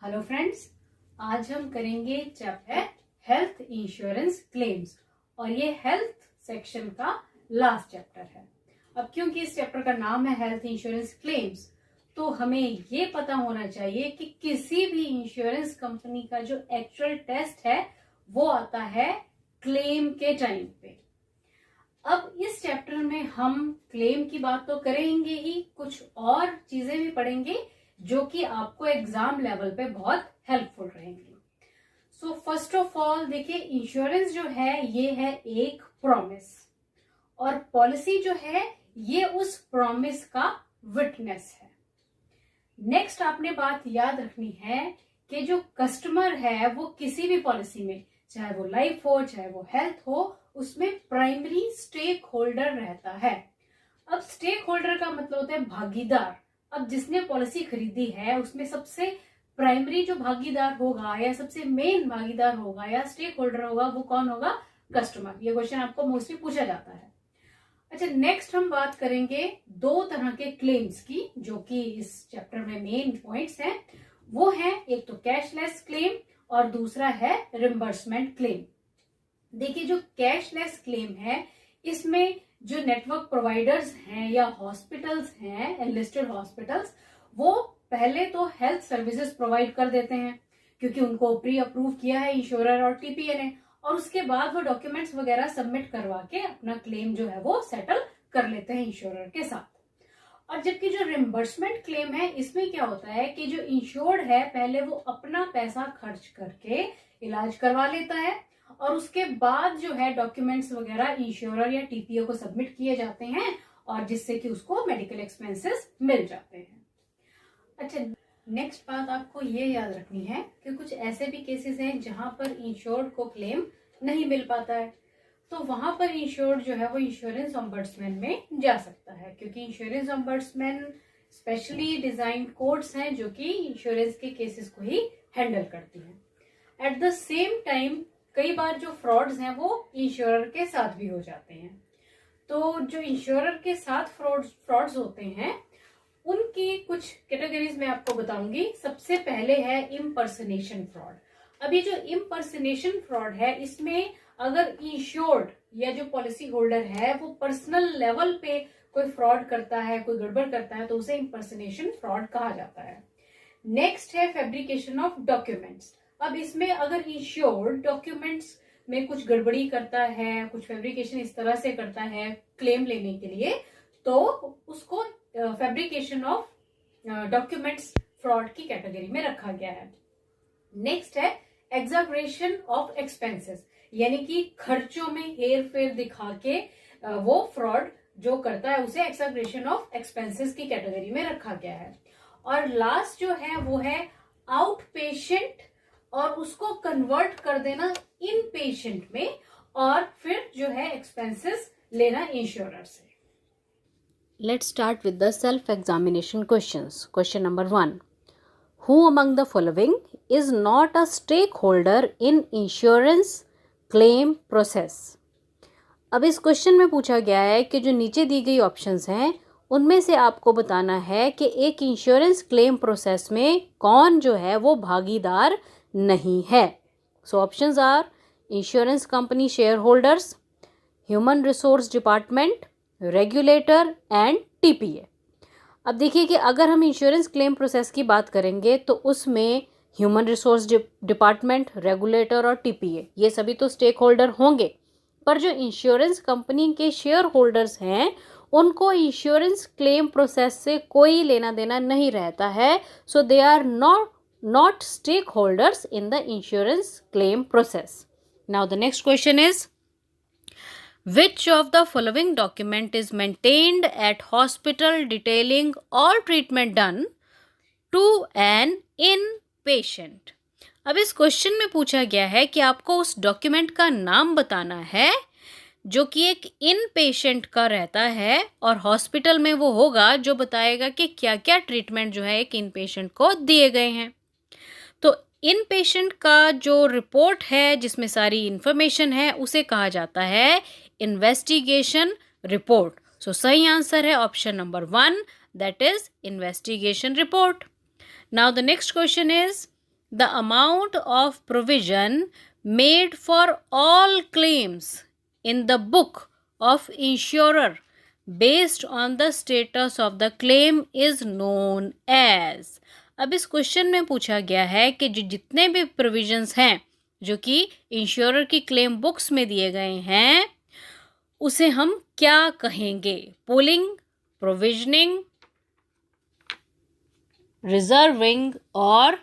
Hello friends, आज हम करेंगे चैप्टर हेल्थ इंश्योरेंस क्लेम्स और ये हेल्थ सेक्शन का लास्ट चैप्टर है। अब क्योंकि इस चैप्टर का नाम है हेल्थ इंश्योरेंस क्लेम्स, तो हमें ये पता होना चाहिए कि किसी भी इंश्योरेंस कंपनी का जो एक्चुअल टेस्ट है वो आता है क्लेम के टाइम पे। अब इस चैप्टर में हम क्लेम की बात तो करेंगे ही, कुछ और चीजें भी पढ़ेंगे जो कि आपको एग्जाम लेवल पे बहुत हेल्पफुल रहेंगी। सो फर्स्ट ऑफ ऑल देखिए, इंश्योरेंस जो है ये है एक प्रॉमिस और पॉलिसी जो है ये उस प्रॉमिस का विटनेस है। नेक्स्ट आपने बात याद रखनी है कि जो कस्टमर है वो किसी भी पॉलिसी में, चाहे वो लाइफ हो चाहे वो हेल्थ हो, उसमें प्राइमरी स्टेक होल्डर रहता है। अब स्टेक होल्डर का मतलब होता है भागीदार। अब जिसने पॉलिसी खरीदी है उसमें सबसे प्राइमरी जो भागीदार होगा या सबसे मेन भागीदार होगा या स्टेक होल्डर होगा वो कौन होगा? कस्टमर। ये क्वेश्चन आपको मोस्टली पूछा जाता है। अच्छा, नेक्स्ट हम बात करेंगे दो तरह के क्लेम्स की जो कि इस चैप्टर में मेन पॉइंट्स हैं। वो है एक तो कैशलेस क्लेम और दूसरा है रिम्बर्समेंट क्लेम। देखिए, जो कैशलेस क्लेम है इसमें जो नेटवर्क प्रोवाइडर्स हैं या हॉस्पिटल्स हैं, एनलिस्टेड हॉस्पिटल्स, वो पहले तो हेल्थ सर्विसेज प्रोवाइड कर देते हैं क्योंकि उनको प्री अप्रूव किया है इंश्योरर और टीपीए ने, और उसके बाद वो डॉक्यूमेंट्स वगैरह सबमिट करवा के अपना क्लेम जो है वो सेटल कर लेते हैं इंश्योरर के साथ। और जबकि जो रिम्बर्समेंट क्लेम है इसमें क्या होता है कि जो इंश्योर्ड है पहले वो अपना पैसा खर्च करके इलाज करवा लेता है और उसके बाद जो है डॉक्यूमेंट्स वगैरह इंश्योरर या टीपीओ को सबमिट किए जाते हैं और जिससे कि उसको मेडिकल एक्सपेंसेस मिल जाते हैं। अच्छा, नेक्स्ट बात आपको ये याद रखनी है कि कुछ ऐसे भी केसेस हैं जहां पर इंश्योर्ड को क्लेम नहीं मिल पाता है, तो वहां पर इंश्योर्ड जो है वो इंश्योरेंस ऑम्बड्समैन में जा सकता है क्योंकि insurance ombudsman specially designed courts हैं जो कि इंश्योरेंस के केसेस को ही हैंडल करती हैं। एट द सेम टाइम कई बार जो फ्रॉड्स हैं वो इंश्योरर के साथ भी हो जाते हैं। तो जो इंश्योरर के साथ फ्रॉड्स होते हैं उनकी कुछ कैटेगरीज मैं आपको बताऊंगी। सबसे पहले है इम्पर्सनेशन फ्रॉड। अभी जो इम्पर्सनेशन फ्रॉड है इसमें अगर इंश्योर्ड या जो पॉलिसी होल्डर है वो पर्सनल लेवल पे कोई फ्रॉड करता है, कोई गड़बड़ करता है, तो उसे इम्पर्सनेशन फ्रॉड कहा जाता है। नेक्स्ट है फैब्रिकेशन ऑफ डॉक्यूमेंट्स। अब इसमें अगर इंश्योर्ड डॉक्यूमेंट्स में कुछ गड़बड़ी करता है, कुछ फैब्रिकेशन इस तरह से करता है क्लेम लेने के लिए, तो उसको फैब्रिकेशन ऑफ डॉक्यूमेंट्स फ्रॉड की कैटेगरी में रखा गया है। नेक्स्ट है एग्जैगरेशन ऑफ एक्सपेंसेस, यानी कि खर्चों में हेर फेर दिखा के वो फ्रॉड जो करता है उसे एग्जैगरेशन ऑफ एक्सपेंसेस की कैटेगरी में रखा गया है। और लास्ट जो है वो है आउट पेशेंट और उसको कन्वर्ट कर देना इन पेशेंट में और फिर जो है एक्सपेंसेस लेना इंश्योरर से। Let's start with the self-examination questions. Question number 1. Who among the following is not a stakeholder in insurance claim process? अब इस क्वेश्चन में पूछा गया है कि जो नीचे दी गई ऑप्शंस हैं उनमें से आपको बताना है कि एक इंश्योरेंस क्लेम प्रोसेस में कौन जो है वो भागीदार नहीं है। So options are insurance company shareholders, human resource department, regulator and TPA. अब देखिए कि अगर हम इंश्योरेंस क्लेम प्रोसेस की बात करेंगे तो उसमें ह्यूमन रिसोर्स डिपार्टमेंट, रेगुलेटर और टीपीए ये सभी तो स्टेक होल्डर होंगे, पर जो इंश्योरेंस कंपनी के शेयर होल्डर्स हैं उनको इंश्योरेंस क्लेम प्रोसेस से कोई लेना देना नहीं रहता है। So they are not stake holders in the insurance claim process. Now the next question is, which of the following document is maintained at hospital detailing all treatment done to an inpatient? अब इस question में पूछा गया है कि आपको उस document का नाम बताना है जो कि एक इन पेशेंट का रहता है और हॉस्पिटल में वो होगा जो बताएगा कि क्या क्या ट्रीटमेंट जो है एक इन पेशेंट को दिए गए हैं। तो इन पेशेंट का जो रिपोर्ट है जिसमें सारी इंफॉर्मेशन है उसे कहा जाता है इन्वेस्टिगेशन रिपोर्ट। सो सही आंसर है option number 1, that is investigation report. Now the next question is, the amount of provision made for all claims in the book of insurer based on the status of the claim is known as। अब इस question में पूछा गया है कि जो जितने भी प्रोविजंस हैं जो कि इंश्योरर की क्लेम बुक्स में दिए गए हैं उसे हम क्या कहेंगे? पूलिंग, प्रोविजनिंग, रिजर्विंग और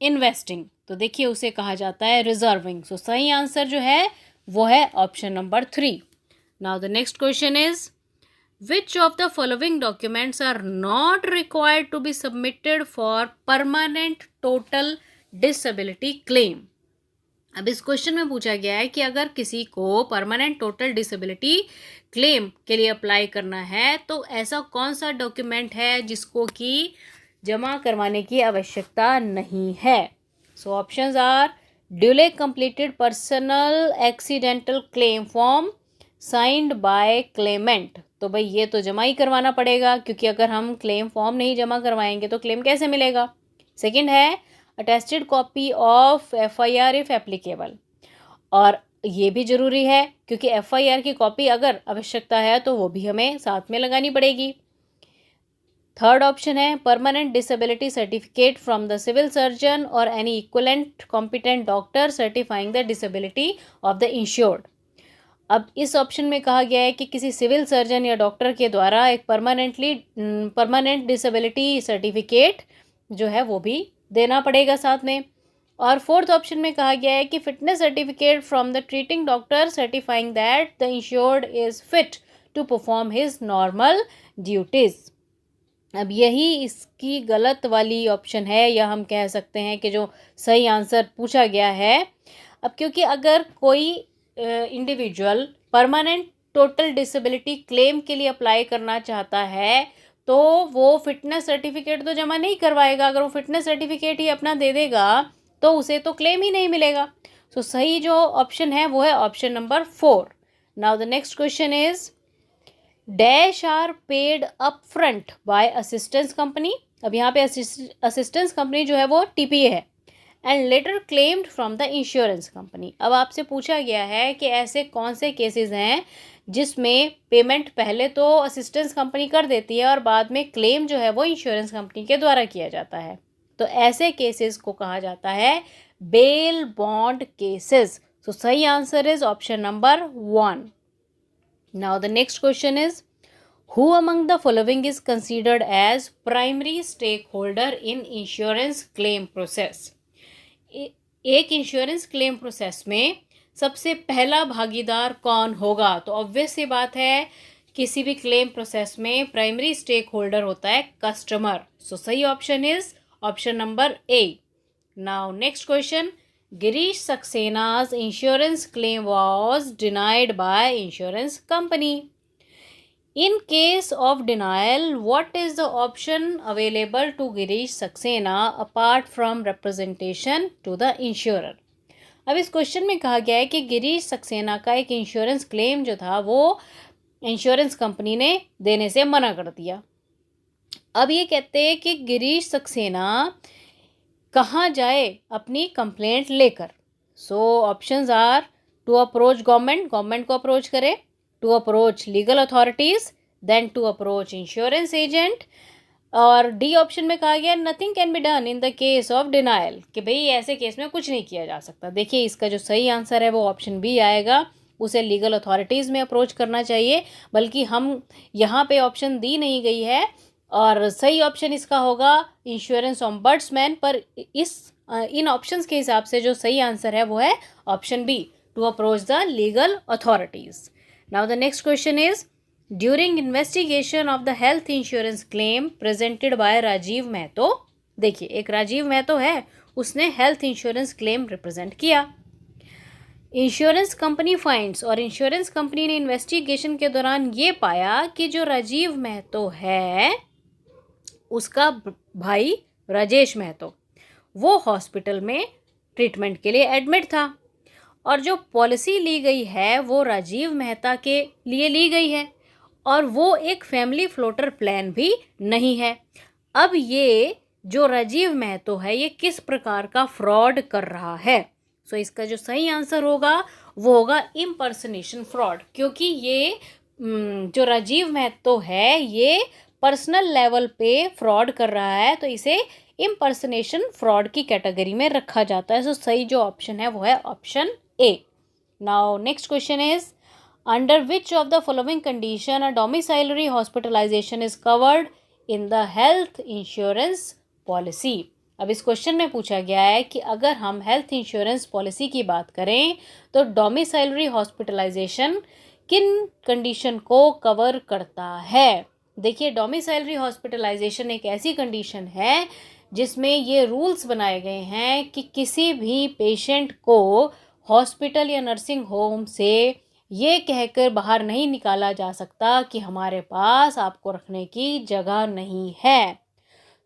इन्वेस्टिंग। तो देखिए उसे कहा जाता है रिजर्विंग। सो सही आंसर जो है वो है option number 3। Now the next question is which of the following documents are not required to be submitted for permanent total disability claim. अब इस क्वेश्चन में पूछा गया है कि अगर किसी को परमानेंट टोटल डिसेबिलिटी क्लेम के लिए अप्लाई करना है तो ऐसा कौन सा डॉक्यूमेंट है जिसको कि जमा करवाने की आवश्यकता नहीं है। So options are duly completed personal accidental claim form signed by claimant. तो भाई ये तो जमा ही करवाना पड़ेगा क्योंकि अगर हम क्लेम फॉर्म नहीं जमा करवाएंगे तो क्लेम कैसे मिलेगा। सेकंड है attested copy of FIR if applicable, और ये भी ज़रूरी है क्योंकि एफआईआर की कॉपी अगर आवश्यकता है तो वो भी हमें साथ में लगानी पड़ेगी। थर्ड ऑप्शन है permanent disability certificate from the civil surgeon और any equivalent competent doctor certifying the disability of the insured. अब इस ऑप्शन में कहा गया है कि किसी सिविल सर्जन या डॉक्टर के द्वारा एक परमानेंट डिसेबिलिटी सर्टिफिकेट जो है वो भी देना पड़ेगा साथ में। और फोर्थ ऑप्शन में कहा गया है कि fitness certificate from the treating doctor certifying that the insured is fit to perform his normal duties. अब यही इसकी गलत वाली ऑप्शन है या हम कह सकते हैं कि जो सही आंसर पूछा गया है। अब क्योंकि अगर कोई individual permanent total disability claim के लिए अप्लाई करना चाहता है तो वो फिटनेस सर्टिफिकेट तो जमा नहीं करवाएगा। अगर वो फिटनेस सर्टिफिकेट ही अपना दे देगा तो उसे तो क्लेम ही नहीं मिलेगा। सो सही जो ऑप्शन है वो है option number 4। Now the next question is dash are paid up front by assistance company. अब यहाँ पे असिस्टेंस कंपनी जो है वो टीपीए है and later claimed from the insurance company. अब आपसे पूछा गया है कि ऐसे कौन से केसेस हैं जिसमें पेमेंट पहले तो असिस्टेंस कंपनी कर देती है और बाद में क्लेम जो है वो इंश्योरेंस कंपनी के द्वारा किया जाता है। तो ऐसे केसेस को कहा जाता है बेल बॉन्ड केसेस। सो सही answer is option number 1। Now the next question is who among the following is considered as primary stake holder in insurance claim process. एक इंश्योरेंस क्लेम प्रोसेस में सबसे पहला भागीदार कौन होगा? तो ऑब्वियस सी बात है किसी भी क्लेम प्रोसेस में प्राइमरी स्टेक होल्डर होता है कस्टमर। सो सही option is option number A. Now next question Girish Saxena's insurance claim was denied by insurance company. In case of denial, what is the option available to Girish Saxena apart from representation to the insurer? अब इस question में कहा गया है कि गिरीश सक्सेना का एक insurance claim जो था वो इंश्योरेंस कंपनी ने देने से मना कर दिया। अब ये कहते हैं कि गिरीश सक्सेना कहाँ जाए अपनी कंप्लेंट लेकर। So options are to approach government को अप्रोच करे, to approach legal authorities, then to approach insurance agent, और डी ऑप्शन में कहा गया nothing can be done in the case of denial कि भाई ऐसे केस में कुछ नहीं किया जा सकता। देखिए इसका जो सही आंसर है वो ऑप्शन बी आएगा, उसे लीगल अथॉरिटीज़ में अप्रोच करना चाहिए। बल्कि हम यहाँ पे ऑप्शन दी नहीं गई है और सही ऑप्शन इसका होगा इंश्योरेंस ऑम्बड्समैन। पर इन ऑप्शंस के हिसाब से जो सही आंसर है वो है option B to approach the legal authorities. Now the next question is during investigation of the health insurance claim presented by Rajiv Mahato. देखिए एक राजीव महतो है, उसने हेल्थ इंश्योरेंस क्लेम रिप्रेजेंट किया। इंश्योरेंस कंपनी फाइंड्स, और इंश्योरेंस कंपनी ने इन्वेस्टिगेशन के दौरान ये पाया कि जो राजीव महतो है उसका भाई राजेश महतो वो हॉस्पिटल में ट्रीटमेंट के लिए एडमिट था और जो पॉलिसी ली गई है वो राजीव मेहता के लिए ली गई है और वो एक फैमिली फ्लोटर प्लान भी नहीं है। अब ये जो राजीव महतो है ये किस प्रकार का फ्रॉड कर रहा है। सो इसका जो सही आंसर होगा वो होगा इम्पर्सनेशन फ्रॉड, क्योंकि ये जो राजीव महतो है ये पर्सनल लेवल पे फ्रॉड कर रहा है, तो इसे इम्पर्सनेशन फ्रॉड की कैटेगरी में रखा जाता है। सो सही जो ऑप्शन है वो है option A. Now next question is, under which of the following condition a domiciliary hospitalisation is covered in the health insurance policy. अब इस क्वेश्चन में पूछा गया है कि अगर हम हेल्थ इंश्योरेंस पॉलिसी की बात करें तो डोमिसाइलरी हॉस्पिटलाइजेशन किन कंडीशन को कवर करता है। देखिए, डोमिसाइलरी हॉस्पिटलाइजेशन एक ऐसी कंडीशन है जिसमें ये रूल्स बनाए गए हैं कि किसी भी पेशेंट को हॉस्पिटल या नर्सिंग होम से ये कहकर बाहर नहीं निकाला जा सकता कि हमारे पास आपको रखने की जगह नहीं है।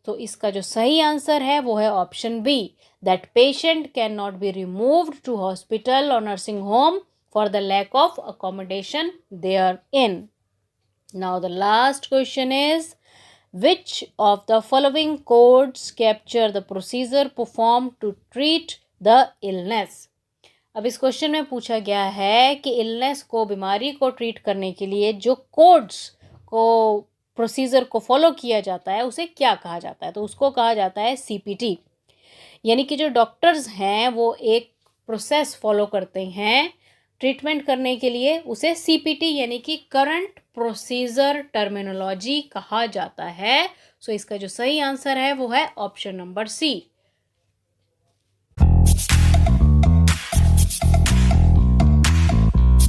तो इसका जो सही आंसर है वो है option B, that patient can not be removed to hospital और nursing home for the lack of accommodation therein. Now the last question is, which of the following codes capture the procedure performed to treat the illness? अब इस question में पूछा गया है कि illness को, बीमारी को ट्रीट करने के लिए जो कोड्स को, प्रोसीजर को फॉलो किया जाता है उसे क्या कहा जाता है। तो उसको कहा जाता है CPT, यानी कि जो डॉक्टर्स हैं वो एक प्रोसेस फॉलो करते हैं ट्रीटमेंट करने के लिए, उसे CPT यानी कि करंट प्रोसीजर टर्मिनोलॉजी कहा जाता है। सो इसका जो सही आंसर है वो है ऑप्शन नंबर सी,